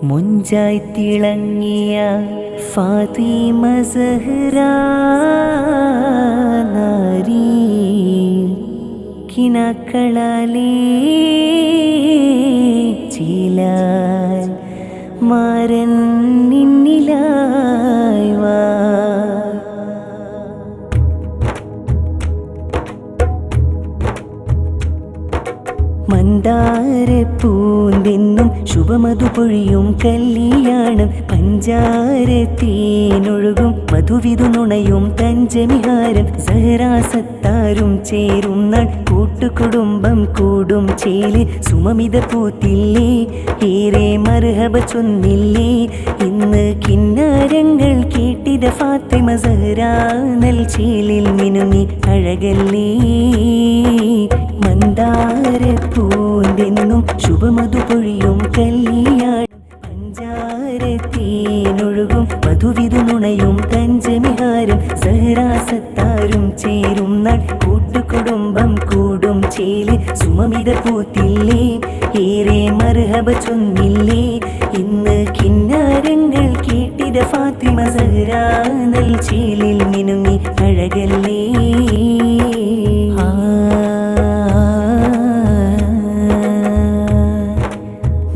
മുഞ്ചായി തിളങ്ങിയ ഫാത്തിമ സഹ്റ നാരി കിനാക്കളാലേ ചിലാൽ മാരൻ നിന്നിലായി വാ. മന്ദാരപ്പൂന്തെന്നും ശുഭമധു പൊഴിയും കല്യാണം പഞ്ചാരത്തേനൊഴുകും മധുവിധു നുണയും തഞ്ചമിഹാരം സഹ്റാസത്താരും ചേരും നാൾ കൂട്ടുകുടുംബം കൂടും ചേല് സുമമിത പൂത്തില്ലേ ഏറെ മർഹബ ചൊന്നില്ലേ ഇന്ന് കിന്നാരങ്ങൾ കേട്ടിത ഫാത്തിമ സഹ്റാ നൽ ചേലിൽ മിനുങ്ങി അഴകല്ലേ. മന്ദാരപ്പൂന്തെന്നും ശുഭമധു പൊഴിയും കല്യാണം പഞ്ചാരത്തേനൊഴുകും മധുവിധു നുണയും തഞ്ചമിഹാരം സഹ്റാസത്താരും ചേരും നാൾ കൂട്ടുകുടുംബം കൂടും ചേല് സുമമിത പൂത്തില്ലേ ഏറെ മർഹബ ചൊന്നില്ലേ ഇന്ന് കിന്നാരങ്ങൾ കേട്ടിത ഫാത്തിമ സഹ്റാ നൽ ചേലിൽ മിനുങ്ങി അഴകല്ലേ.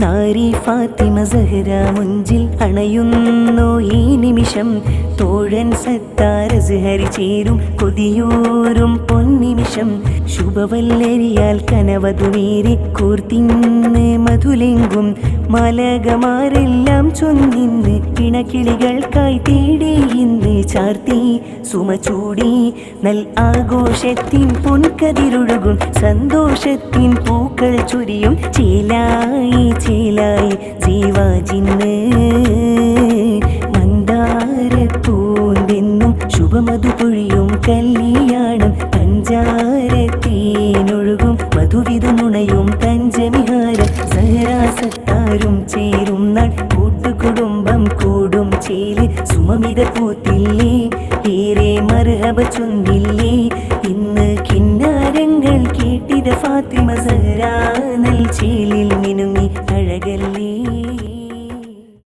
നാരി ഫാത്തിമ സഹ്റ മുഞ്ചിൽ അണയുന്നു ഈ നിമിഷം തോഴൻ സത്താർ അസ്ഹരി ചേരും കൊതിയൂരും പൊന്നിമിഷം ശുഭവല്ലരിയാൽ കനവതുനീരെ കോർത്തിന്ന് മധുലെങ്കും മലകമാരെല്ലാം ചൊന്നിന്ന് ഇണക്കിളികൾക്കായി തേടി ഇന്ന് ചാർത്തി സുമചൂടി നൽ ആഘോഷത്തിൻ പൊൻകതിരൊഴുകും സന്തോഷത്തിൻ പൂക്കൾ ചൊരിയും ചേലായി ചേലായി ജീവാജിന്ന്. മന്ദാരപ്പൂന്തെന്നും ശുഭമധു പൊഴിയും കല്യാണം പഞ്ചാരത്തേനൊഴുകും മധുവിധു നുണയും തഞ്ചമിഹാരം സഹ്റാസത്താരും ചേരും നാൾ കൂട്ടുകുടുംബം കൂടും ചേല് സുമമിത പൂത്തില്ലേ ഏറെ മർഹബ ചൊന്നില്ലേ